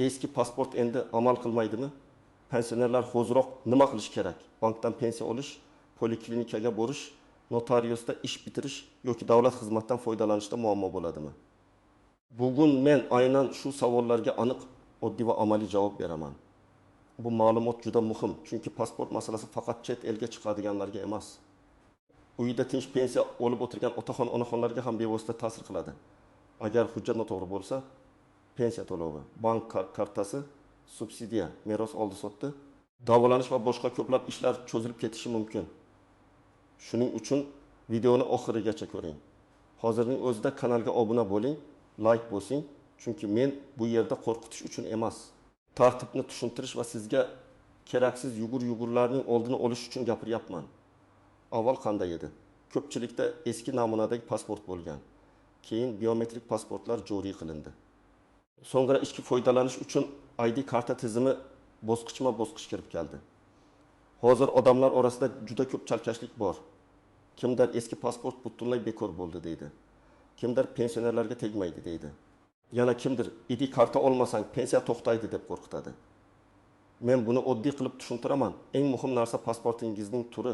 eski pasport endi amal qilmaydimi? Pensionerlar ho'ziroq nima qilish kerak? Bankdan pensiya olish, poliklinikaga borish, notariusda ish bitirish yoki davlat xizmatidan foydalanishda muammo bo'ladimi? Bugun men aynan shu savollarga aniq, oddiy va amaliy javob beraman. Bu ma'lumot juda muhim, chunki pasport masalasi faqat chet elga chiqadiganlarga emas. Uyda tinch pensiya olib o'tirgan otaxon, onaxonlarga ham bevosita ta'sir qiladi. Agar hujjat noto'g'ri bo'lsa, pensiya to'lovi, bank kartasi, subsidiya, meros oldi-sotdi, davolanish va boshqa ko'plab ishlar cho'zilib ketishi mumkin. Shuning uchun videoni oxirigacha ko'ring. Hozirning o'zida kanalga obuna bo'ling, like bosing, chunki men bu yerda qo'rqitish uchun emas, tartibni tushuntirish va sizga keraksiz yugur-yugurlarning oldini olish uchun gapiryapman. Avval qanday edi? Ko'pchilikda eski namunadagi pasport bo'lgan. Keyin biometrik pasportlar joriy qilindi. So'ngra ishga foydalanish uchun ID karta tizimi bosqichma-bosqich kirib keldi. Hozir odamlar orasida juda ko'p chalkashlik bor. Kimdir eski pasport butunlay bekor bo'ldi deydi. Kimdir pensionerlarga tegmaydi deydi. Yana kimdir ID karta olmasang pensiya to'xtaydi deb qo'rqitadi. Men buni oddiy qilib tushuntiraman. Eng muhim narsa pasportingizning turi,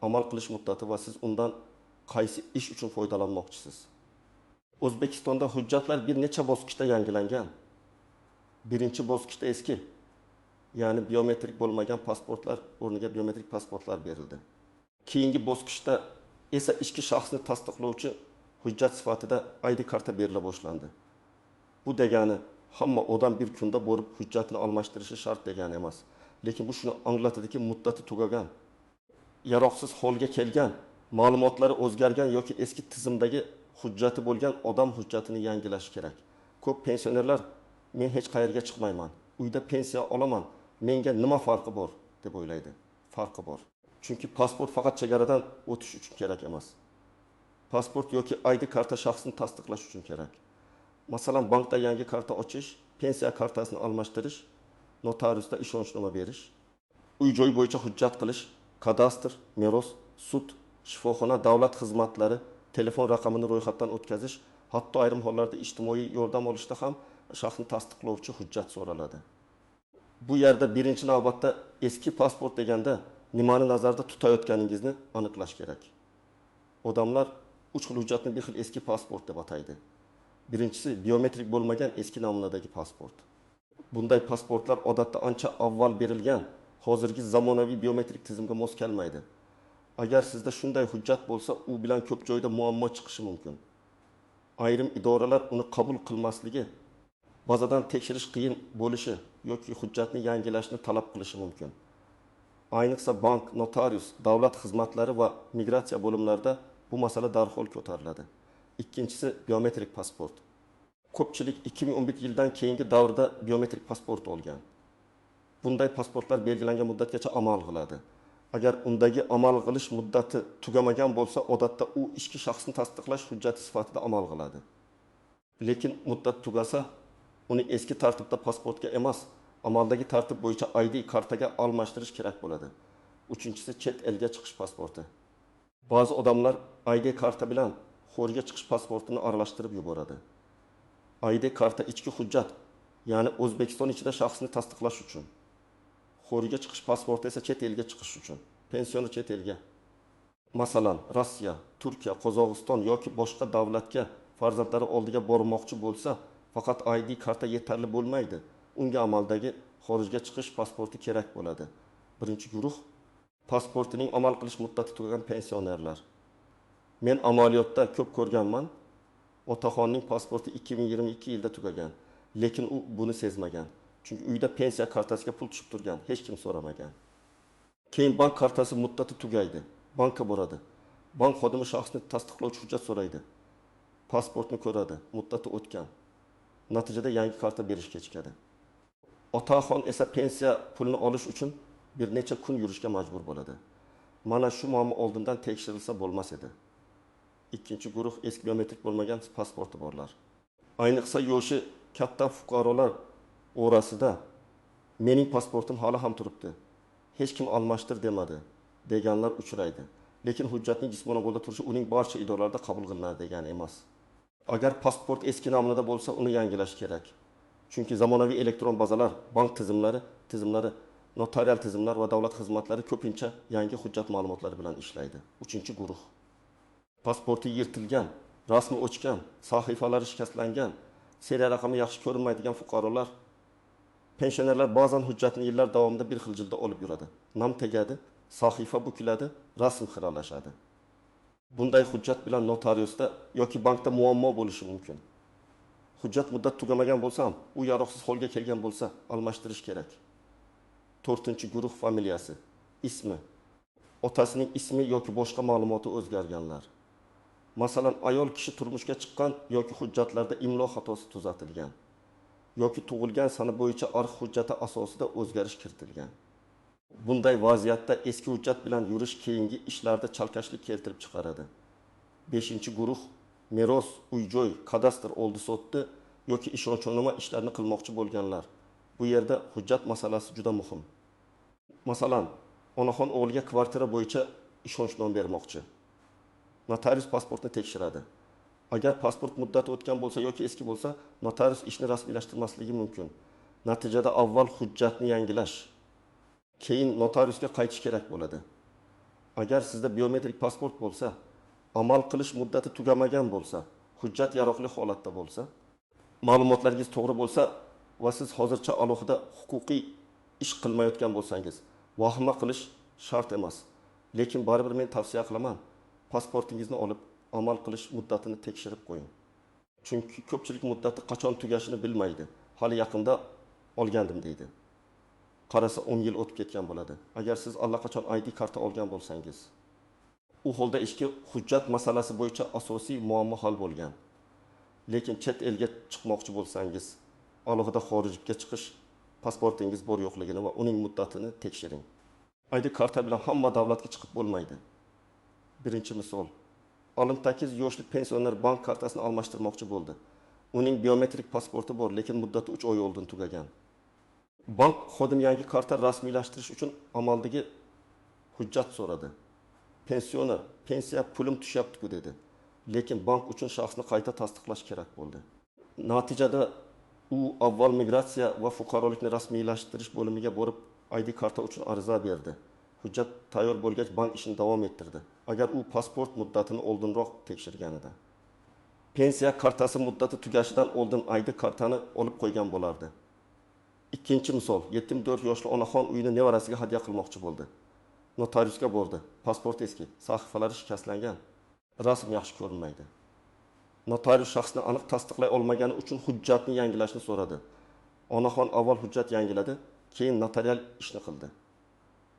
amal qilish muddati va siz undan qaysi ish uchun foydalanmoqchisiz. O'zbekistonda hujjatlar bir necha bosqichda yangilangan. Birinchi bosqichda eski, ya'ni biometrik bo'lmagan pasportlar o'rniga biometrik pasportlar berildi. Keyingi bosqichda esa ichki shaxsni tasdiqlovchi hujjat sifatida ID karta berila boshlandi. Bu degani hamma odam bir kunda borib hujjatini almashtirishi shart degani emas. Lekin bu shuni anglatadiki, muddati tugagan, yaroqsiz holga kelgan, ma'lumotlari o'zgargan yoki eski tizimdagi hujjati bo'lgan odam hujjatini yangilash kerak. Ko'p pensionerlar men hech qayerga chiqmayman, uyda pensiya olaman, menga nima farqi bor deb o'ylaydi. Farqi bor. Chunki pasport faqat chegaradan o'tish uchun kerak emas. Pasport yoki ID karta shaxsni tasdiqlash uchun kerak. Masalan, bankda yangi karta ochish, pensiya kartasini almashtirish, notariusda ishonchnoma berish, uy-joy bo'yicha hujjat qilish, kadastr, meros, sud, shifoxona, davlat xizmatlari, telefon raqamini ro'yxatdan o'tkazish, hatto ayrim hollarda ijtimoiy yordam olishda ham shaxsni tasdiqlovchi hujjat so'raladi. Bu yerda birinchi navbatda eski pasport deganda nimani nazarda tutayotganingizni aniqlash kerak. Odamlar 3 xil hujjatni bir xil eski pasport deb ataydi. Birinchisi biometrik bo'lmagan eski namunadagi pasport. Bunday pasportlar odatda ancha avval berilgan, hozirgi zamonaviy biometrik tizimga mos kelmaydi. Agar sizda shunday hujjat bo'lsa, u bilan ko'p joyda muammo chiqishi mumkin. Ayrim idoralar uni qabul qilmasligi, bazadan tekshirish qiyin bo'lishi yoki hujjatni yangilashni talab qilishi mumkin. Ayniqsa bank, notarius, davlat xizmatlari va migratsiya bo'limlarida bu masala darhol ko'tariladi. Ikkinchisi biometrik pasport. Ko'pchilik 2011 yildan keyingi davrda biometrik pasport olgan. Bunday pasportlar belgilangan muddatgacha amal qiladi. Agar undagi amal qilish muddati tugamagan bo'lsa, odatda u ichki shaxsni tasdiqlash hujjati sifatida amal qiladi. Lekin muddat tugasa, uni eski tartibda pasportga emas, amaldagi tartib bo'yicha ID kartaga almashtirish kerak bo'ladi. Uchinchisi chet elga chiqish pasporti. Ba'zi odamlar ID karta bilan xo'rga chiqish pasportini aralashtirib yuboradi. ID karta ichki hujjat, ya'ni O'zbekiston ichida shaxsni tasdiqlash uchun. Xo'rga chiqish pasporti esa chet elga chiqish uchun. Pensioni chet elga. Masalan, Rossiya, Turkiya, Qozog'iston yoki boshqa davlatga farzandlari oldiga bormoqchi bo'lsa, faqat ID karta yetarli bo'lmaydi. Unga amaldagi xorijga chiqish pasporti kerak bo'ladi. Birinchi guruh pasportining amal qilish muddati tugagan pensionerlar. Men amaliyotda ko'p ko'rganman. Otaxonning pasporti 2022 yilda tugagan, lekin u buni sezmagan. Chunki uyda pensiya kartasiga pul tushib turgan, hech kim so'ramagan. Keyin bank kartasi muddati tugaydi. Bankka boradi. Bank xodimi shaxsni tasdiqlovchi hujjat so'raydi. Pasportni ko'radi, muddati o'tgan. Natijada yangi karta berish kechikadi. Otaxon esa pensiya pulini olish uchun bir necha kun yurishga majbur bo'ladi. Mana shu muammo oldindan tekshirilsa bo'lmas edi. Ikkinchi guruh eski biometrik bo'lmagan pasporti borlar. Ayniqsa yoshi katta fuqarolar orasida mening pasportim hali ham turibdi, hech kim almashtir demadi deganlar uchraydi. Lekin hujjatning jismoniy qo'lda turishi uning barcha idoralarda qabul qilinadi degani emas. Agar pasport eski namunada bo'lsa, uni yangilash kerak. Chunki zamonaviy elektron bazalar, bank tizimlari, notarial tizimlar va davlat xizmatlari ko'pincha yangi hujjat ma'lumotlari bilan ishlaydi. 3-guruh. Pasporti yirtilgan, rasmi o'chgan, sahifalari shikastlangan, seriya raqami yaxshi ko'rinmaydigan fuqarolar, pensionerlar ba'zan hujjatni yillar davomida bir xil jilda olib yuradi. Nam tegadi, sahifa bukiladi, rasm xiralashadi. Bunday hujjat bilan notariusda yoki bankda muammo bo'lishi mumkin. Hujjat muddat tugamagan bo'lsa ham, u yaroqsiz holga kelgan bo'lsa, almashtirish kerak. 4-guruh familiyasi, ismi, otasining ismi yoki boshqa ma'lumoti o'zgarganlar. Masalan, ayol kishi turmushga chiqqan yoki hujjatlarda imlo xatosi tuzatilgan yoki tug'ilgan sana bo'yicha arx hujjati asosida o'zgarish kiritilgan. Bunday vaziyatda eski hujjat bilan yurish keyingi ishlarda chalkashlik keltirib chiqaradi. 5-guruh meros, uy-joy, kadastr oldi sotdi yoki ishonchnoma ishlarini qilmoqchi bo'lganlar. Bu yerda hujjat masalasi juda muhim. Masalan, onaxon o'g'liga kvartira bo'yicha ishonchnoma bermoqchi. Notarius pasportni tekshiradi. Agar pasport muddati o'tgan bo'lsa yoki eski bo'lsa, notarius ishni rasmiylashtirmasligi mumkin. Natijada avval hujjatni yangilash, keyin notariusga qaytish kerak bo'ladi. Agar sizda biometrik pasport bo'lsa, amal qilish muddati tugamagan bo'lsa, hujjat yaroqli holatda bo'lsa, ma'lumotlaringiz to'g'ri bo'lsa va siz hozircha alohida huquqiy ish qilmayotgan bo'lsangiz, vahima qilish shart emas. Lekin baribir men tavsiya qilaman, pasportingizni olib, amal qilish muddatini tekshirib qo'ying. Chunki ko'pchilik muddati qachon tugashini bilmaydi. Hali yaqinda olgandim deydi. Qarasa 10 yil o'tib ketgan bo'ladi. Agar siz allaqachon ID karta olgan bo'lsangiz, u holda ishki hujjat masalasi bo'yicha asosiy muammo hal bo'lgan. Lekin chet elga chiqmoqchi bo'lsangiz, alohida xorijga chiqish, pasportingiz bor yo'qligini va uning muddatini tekshiring. ID karta bilan hamma davlatga chiqib bo'lmaydi. Birinchi misol, Olim Takiz yoshlik pensioner bank kartasini almashtirmoqchi bo'ldi. Uning biometrik pasporti bor, lekin muddati 3 oy oldin tugagan. Bank xodim yangi karta rasmiylashtirish uchun amaldagi hujjat so'radi. Pensioner, pensiya pulim tushyapti-ku dedi. Lekin bank uchun shaxsni qayta tasdiqlash kerak bo'ldi. Natijada u avval migratsiya va fuqarolikni rasmiylashtirish bo'limiga borib ID karta uchun ariza berdi. Hujjat tayyor bo'lgach bank ishini davom ettirdi. Agar u pasport muddatini oldinroq tekshirganida. Pensiya kartasi muddati tugashidan oldin ID kartani olib qo'ygan bo'lardi. Ikkinchi misol, 74 yoshli onaxon uyini nevarasiga hadya qilmoqchi bo'ldi. Notariusga bordi. Pasport eski, sahifalari shikastlangan, rasm yaxshi ko'rinmaydi. Notarius shaxsni aniq tasdiqlay olmagani uchun hujjatni yangilashni so'radi. Onaxon avval hujjat yangiladi, keyin notarial ishni qildi.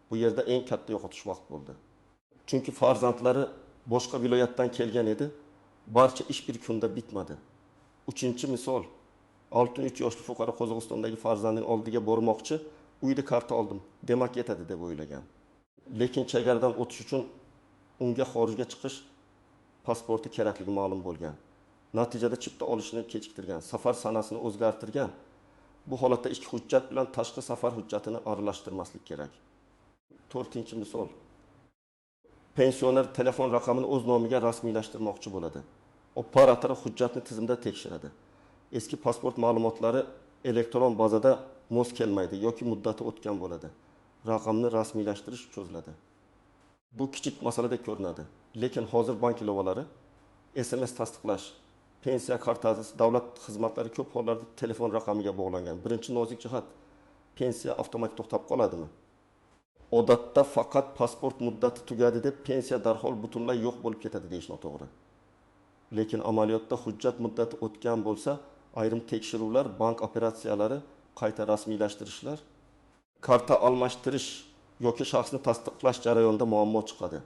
Bu yerda eng katta yo'qotish vaqt bo'ldi. Chunki farzandlari boshqa viloyatdan kelgan edi, barcha ish bir kunda bitmadi. 3-misol, 63 yoshli fuqaro Qozog'istondagi farzandining oldiga bormoqchi, uyda karta oldim, demak yetadi deb o'ylagan. Lekin chegaradan o'tish uchun unga xorijga chiqish pasporti kerakligi ma'lum bo'lgan. Natijada chipta olishni kechiktirgan, safar sanasini o'zgartirgan. Bu holatda ichki hujjat bilan tashqi safar hujjatini aralashtirmaslik kerak. 4-misol. Pensioner telefon raqamini o'z nomiga rasmiylashtirmoqchi bo'ladi. Operator hujjatni tizimda tekshiradi. Eski pasport ma'lumotlari elektron bazada mos kelmaydi yoki muddati o'tgan bo'ladi. Raqamni rasmiylashtirish cho'ziladi. Bu kichik masaladek ko'rinadi, lekin hozir bank ilovalari, SMS tasdiqlash, pensiya kartasi, davlat xizmatlari ko'p hollarda telefon raqamiga bog'langan. Birinchi nozik jihat, pensiya avtomatik to'xtab qoladimi? Odatda faqat pasport muddati tugadi deb pensiya darhol butunlay yo'q bo'lib ketadi deyish noto'g'ri. Lekin amaliyotda hujjat muddati o'tgan bo'lsa, ayrim tekshiruvlar, bank operatsiyalari, qayta rasmiylashtirishlar, karta almashtirish yoki shaxsni tasdiqlash jarayonida muammo chiqadi.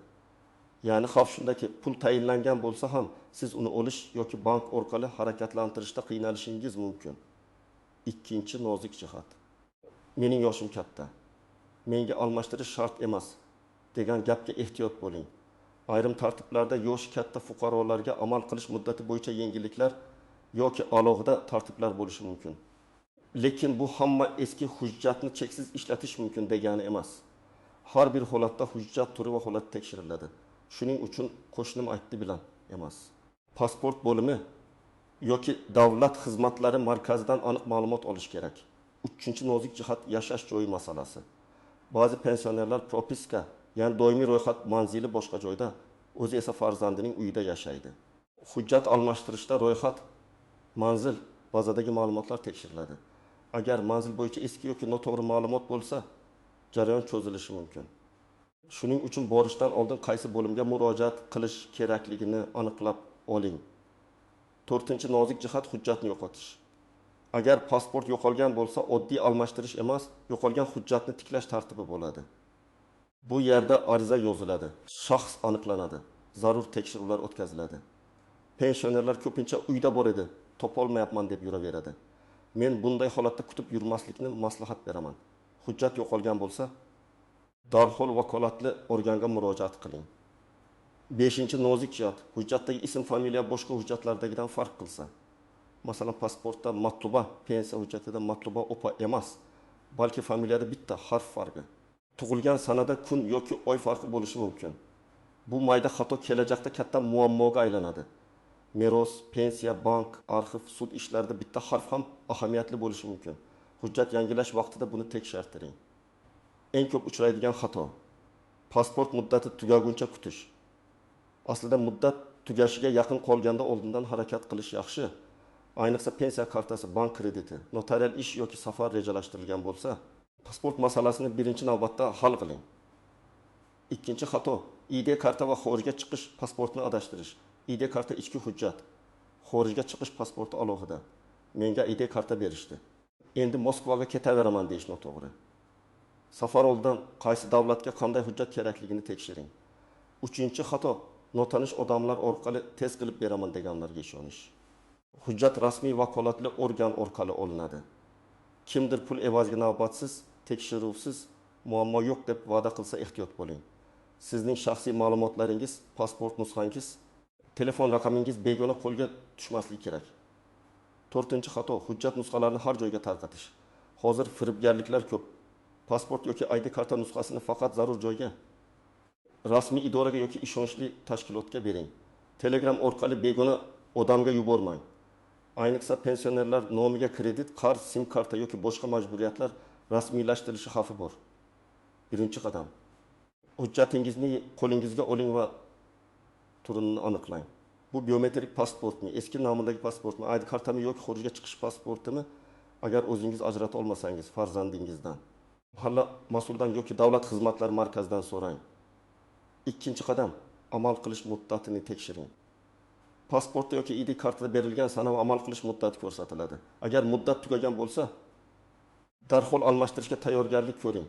Ya'ni xavf shundaki, pul tayinlangan bo'lsa ham siz uni olish yoki bank orqali harakatlantirishda qiynalishingiz mumkin. Ikkinchi nozik jihat. Mening yoshim katta, menga almashtirish shart emas degan gapga ehtiyot bo'ling. Ayrim tartiblarda yoshi katta fuqarolarga amal qilish muddati bo'yicha yengilliklar yoki alohida tartiblar bo'lishi mumkin. Lekin bu hamma eski hujjatni cheksiz ishlatish mumkin degani emas. Har bir holatda hujjat turi va holat tekshiriladi. Shuning uchun qo'shnim aytdi bilan emas. Pasport bo'limi yoki davlat xizmatlari markazidan aniq ma'lumot olish kerak. Uchinchi nozik jihat yashash joyi masalasi. Ba'zi pensionerlar propiska, ya'ni doimiy ro'yxat manzili boshqa joyda, o'zi esa farzandining uyida yashaydi. Hujjat almashtirishda ro'yxat, manzil, bazadagi ma'lumotlar tekshiriladi. Agar manzil bo'yicha eski yoki noto'g'ri ma'lumot bo'lsa, jarayon cho'zilishi mumkin. Shuning uchun borishdan oldin qaysi bo'limga murojaat qilish kerakligini aniqlab oling. 4-chi nozik jihat hujjatni yo'qotish. Agar pasport yo'qolgan bo'lsa, oddiy almashtirish emas, yo'qolgan hujjatni tiklash tartibi bo'ladi. Bu yerda ariza yoziladi, shaxs aniqlanadi, zarur tekshiruvlar o'tkaziladi. Pensionerlar ko'pincha uyda bor edi, topolmayapman deb yuraveradi. Men bunday holatda kutib yurmaslikni maslahat beraman. Hujjat yo'qolgan bo'lsa, darhol vakolatli organga murojaat qiling. 5-chi nozik jihat, hujjatdagi ism, familiya boshqa hujjatlardagidan farq qilsa. Masalan, pasportda matluba, pensiya hujjatida matluba opa emas, balki familiyada bitta harf farqi. Tug'ilgan sanada kun yoki oy farqi bo'lishi mumkin. Bu mayda xato kelajakda katta muammoga aylanadi. Meros, pensiya, bank, arxiv, sud ishlarida bitta harf ham ahamiyatli bo'lishi mumkin. Hujjat yangilash vaqtida buni tekshirtiring. Eng ko'p uchraydigan xato: pasport muddati tugaguncha kutish. Aslida muddat tugashiga yaqin qolganda oldindan harakat qilish yaxshi. Ayniqsa pensiya kartasi, bank krediti, notarial ish yoki safar rejalashtirilgan bo'lsa, pasport masalasini birinchi navbatda hal qiling. Ikkinchi xato: ID karta va xorijga chiqish pasportini adashtirish. ID karta ichki hujjat, xorijga chiqish pasporti alohida. Menga ID karta berishdi. Endi Moskvaga ketaveraman deyish noto'g'ri. Safar oldidan qaysi davlatga qanday hujjat kerakligini tekshiring. 3-chi xato: notanish odamlar orqali tez qilib beraman deganlarga ishonish. Hujjat rasmiy vakolatli organ orqali olinadi. Kimdir pul evaziga navbatsiz, tekshiruvsiz, muammo yo'q deb va'da qilsa ehtiyot bo'ling. Sizning shaxsiy ma'lumotlaringiz, pasport nusxangiz, telefon raqamingiz begona qo'lga tushmasligi kerak. 4-chi xato: hujjat nusxalarini har joyga tarqatish. Hozir firibgarliklar ko'p. Pasport yoki ID karta nusxasini faqat zarur joyga, rasmiy idoraga yoki ishonchli tashkilotga bering. Telegram orqali begona odamga yubormang. Ayniqsa pensionerlar nomiga kredit, qarz, sim karta yoki boshqa majburiyatlar rasmiylashtirilishi xavfi bor. Birinchi qadam: hujjatingizni qo'lingizga oling va turini aniqlang. Bu biometrik pasportmi, eski nomidagi pasportmi, ID kartami yoki xorijga chiqish pasportimi? Agar o'zingiz ajrata olmasangiz, farzandingizdan, mahalla mas'uldan yoki davlat xizmatlari markazidan so'rang. Ikkinchi qadam: amal qilish muddatini tekshiring. Pasportda yoki ID kartada berilgan sana va amal qilish muddati ko'rsatiladi. Agar muddat tugagan bo'lsa, darhol almashtirishga tayyorgarlik ko'ring.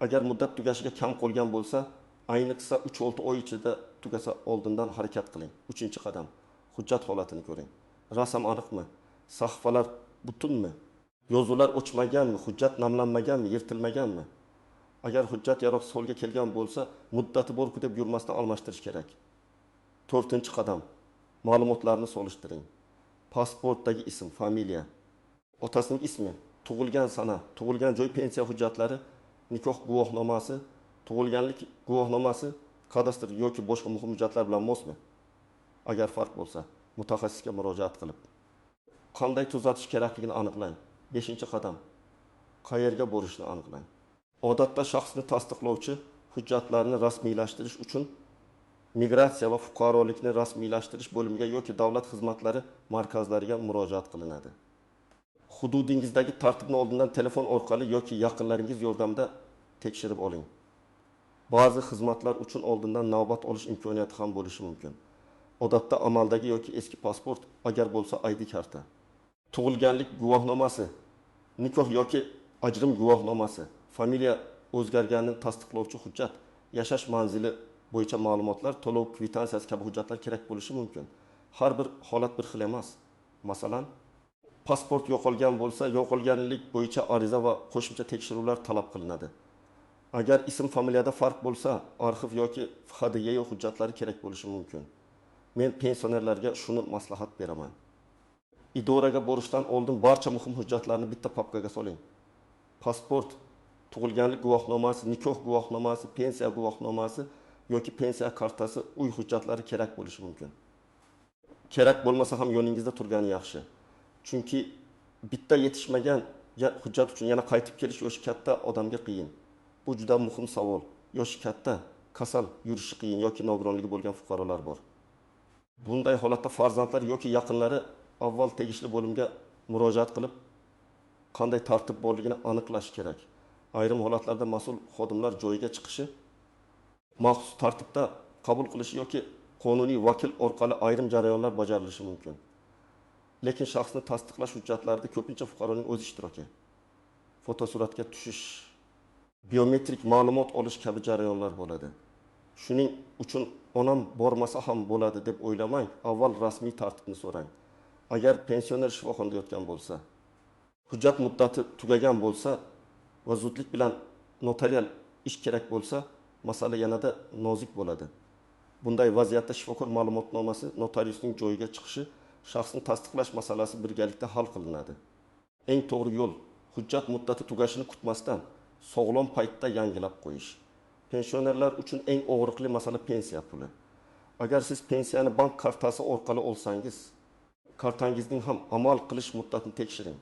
Agar muddat tugashiga kam qolgan bo'lsa, ayniqsa 3-6 oy ichida tugasa oldindan harakat qiling. 3-chi qadam: hujjat holatini ko'ring. Rasm aniqmi? Sahifalar butunmi? Yozuvlar o'chmaganmi? Hujjat namlanmaganmi? Yirtilmaganmi? Agar hujjat yaroqsiz holga kelgan bo'lsa, muddati bor-ku deb yurmasdan almashtirish kerak. 4-chi qadam: ma'lumotlarni solishtiring. Pasportdagi ism, familiya, otasining ismi, tug'ilgan sana, tug'ilgan joy, pensiya hujjatlari, nikoh guvohnomasi, tug'ilganlik guvohnomasi, kadastr yoki boshqa muhim hujjatlar bilan mosmi? Agar farq bo'lsa, mutaxassisga murojaat qilib qanday tuzatish kerakligini aniqlang. 5-chi qadam: qayerga borishni aniqlang. Odatda shaxsni tasdiqlovchi hujjatlarni rasmiylashtirish uchun migratsiya va fuqarolikni rasmiylashtirish bo'limiga yoki davlat xizmatlari markazlariga murojaat qilinadi. Hududingizdagi tartibni oldindan telefon orqali yoki yaqinlaringiz yordamida tekshirib oling. Ba'zi xizmatlar uchun oldindan navbat olish imkoniyati ham bo'lishi mumkin. Odatda amaldagi yoki eski pasport, agar bo'lsa ID karta, tug'ilganlik guvohnomasi, nikoh yoki ajrim guvohnomasi, familiya o'zgarganini tasdiqlovchi hujjat, yashash manzili bo'yicha ma'lumotlar, to'lov kvitantsiyasi kabi hujjatlar kerak bo'lishi mumkin. Har bir holat bir xil emas. Masalan, pasport yo'qolgan bo'lsa, yo'qolganlik bo'yicha ariza va qo'shimcha tekshiruvlar talab qilinadi. Agar ism familiyada farq bo'lsa, arxiv yoki FHDY hujjatlari kerak bo'lishi mumkin. Men pensionerlarga shuni maslahat beraman. Idoraga borishdan oldin barcha muhim hujjatlarni bitta papkaga soling. Pasport, tug'ilganlik guvohnomasi, nikoh guvohnomasi, pensiya guvohnomasi yoki pensiya kartasi, uy hujjatlari kerak bo'lishi mumkin. kerak bo'lmasa ham yo'lingizda turgani yaxshi. Chunki bitta yetishmagan hujjat uchun yana qaytib kelish yoshi katta odamga qiyin. Bu juda muhim savol. Yoshi katta, kasal, yurishi qiyin yoki nogironligi bo'lgan fuqarolar bor. Bunday holatda farzandlar yoki yaqinlari avval tegishli bo'limga murojaat qilib, qanday tartib borligini aniqlash kerak. Ayrim holatlarda mas'ul xodimlar joyiga chiqishi, maxsus tartibda qabul qilishi yoki qonuniy vakil orqali ayrim jarayonlar bajarilishi mumkin. Lekin shaxsni tasdiqlash hujjatlarida ko'pincha fuqaroning o'z ishtiroki, fotosuratga tushish, biometrik ma'lumot olish kabi jarayonlar bo'ladi. Shuning uchun onam bormasa ham bo'ladi deb o'ylamang, avval rasmiy tartibni so'rang. Agar pensioner shifoxonada yotgan bo'lsa, hujjat muddati tugagan bo'lsa va zudlik bilan notarial ish kerak bo'lsa, masala yanada nozik bo'ladi. Bunday vaziyatda shifokor ma'lumotnomasi notariusning joyiga chiqishi, shaxsni tasdiqlash masalasi birgalikda hal qilinadi. Eng to'g'ri yo'l hujjat muddati tugashini kutmasdan sog'lom paytda yangilab qo'yish. Pensionerlar uchun eng og'riqli masala pensiya puli. Agar siz pensiyani bank kartasi orqali olsangiz, kartangizning ham amal qilish muddatini tekshiring.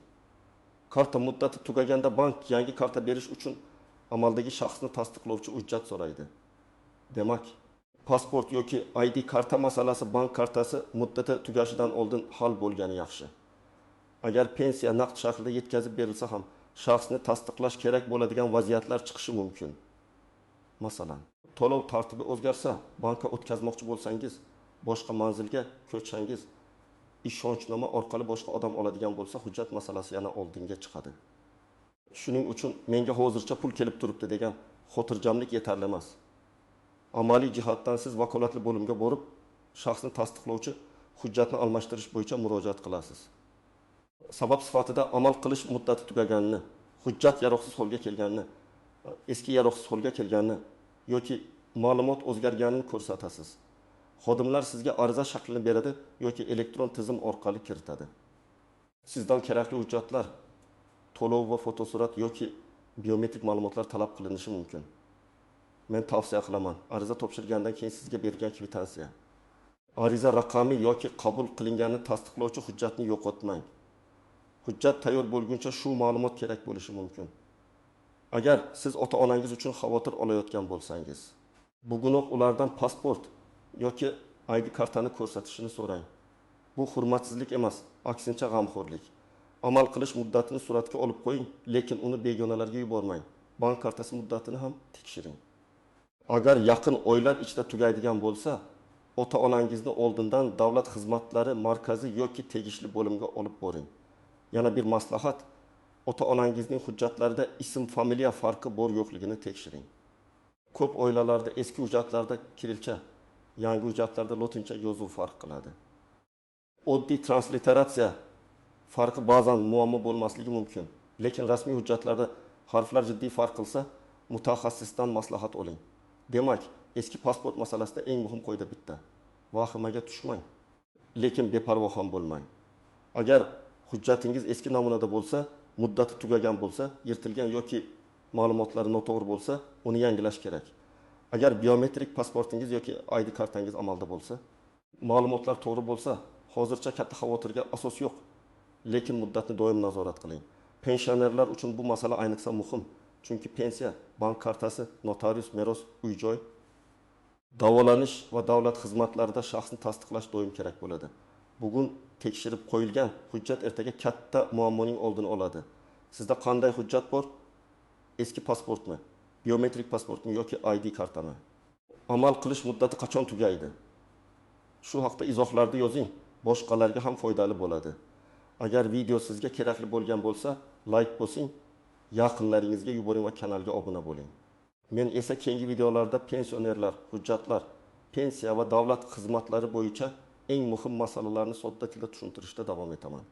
Karta muddati tugaganda bank yangi karta berish uchun amaldagi shaxsni tasdiqlovchi hujjat so'raydi. Demak, pasport yoki ID karta masalasi bank kartasi muddati tugashidan oldin hal bo'lgani yaxshi. Agar pensiya naqd shaklda yetkazib berilsa ham, shaxsni tasdiqlash kerak bo'ladigan vaziyatlar chiqishi mumkin. Masalan, to'lov tartibi o'zgarsa, bankka o'tkazmoqchi bo'lsangiz, boshqa manzilga ko'chsangiz, ishonchnoma orqali boshqa odam oladigan bo'lsa, hujjat masalasi yana oldinga chiqadi. Shuning uchun menga hozircha pul kelib turibdi degan xotirjamlik yetarli emas. Amaliy jihatdan siz vakolatli bo'limga borib, shaxsni tasdiqlovchi hujjatni almashtirish bo'yicha murojaat qilasiz. Sabab sifatida amal qilish muddati tugaganini, hujjat yaroqsiz holga kelganini, eski yaroqsiz holga kelganini yoki ma'lumot o'zgarganini ko'rsatasiz. Xodimlar sizga ariza shaklini beradi yoki elektron tizim orqali kiritadi. Sizdan kerakli hujjatlar, to'lov va fotosurat yoki biometrik ma'lumotlar talab qilinishi mumkin. Men tavsiya qilaman, ariza topshirgandan keyin sizga berilgan kvitansiya, ariza raqami yoki qabul qilinganini tasdiqlovchi hujjatni yo'qotmang. Hujjat tayyor bo'lguncha shu ma'lumot kerak bo'lishi mumkin. Agar siz ota-onangiz uchun xavotir olayotgan bo'lsangiz, bugunoq ulardan pasport yoki ID kartani ko'rsatishini so'rang. Bu hurmatsizlik emas, aksincha g'amxo'rlik. Amal qilish muddatini suratga olib qo'ying, lekin uni begonalarga yubormang. Bank kartasi muddatini ham tekshiring. Agar yaqin oylar ichida tugaydigan bo'lsa, ota-onangizni oldindan davlat xizmatlari markazi yoki tegishli bo'limga olib boring. Yana bir maslahat, ota-onangizning hujjatlarida ism, familiya farqi bor yo'qligini tekshiring. Ko'p oilalarda eski hujjatlarda kirilcha, yangi hujjatlarda lotincha yozuv farq qiladi. Oddiy transliteratsiya farqi ba'zan muammo bo'lmasligi mumkin, lekin rasmiy hujjatlarda harflar jiddiy farq qilsa, mutaxassisdan maslahat oling. Demak, eski pasport masalasida eng muhim qoida bitta. Vahimaga tushmang, lekin beparvo ham bo'lmang. Agar hujjatingiz eski namunada bo'lsa, muddati tugagan bo'lsa, yirtilgan yoki ma'lumotlari noto'g'ri bo'lsa, uni yangilash kerak. Agar biometrik pasportingiz yoki ID kartangiz amalda bo'lsa, ma'lumotlar to'g'ri bo'lsa, hozircha katta xavotirga asos yo'q, lekin muddatni doim nazorat qiling. Pensionerlar uchun bu masala ayniqsa muhim, chunki pensiya, bank kartasi, notarius, meros, uy-joy, davolanish va davlat xizmatlarida shaxsni tasdiqlash doim kerak bo'ladi. Bugun tekshirib qo'yilgan hujjat ertaga katta muammoning oldini oladi. Sizda qanday hujjat bor? Eski pasportmi, biometrik pasportmi yoki ID kartami? Amal qilish muddati qachon tugaydi? Shu haqda izohlarda yozing, boshqalarga ham foydali bo'ladi. Agar video sizga kerakli bo'lgan bo'lsa, like bosing, yaqinlaringizga yuboring va kanalga obuna bo'ling. Men esa keyingi videolarda pensionerlar, hujjatlar, pensiya va davlat xizmatlari bo'yicha eng muhim masalalarni sodda tilda tushuntirishda davom etaman.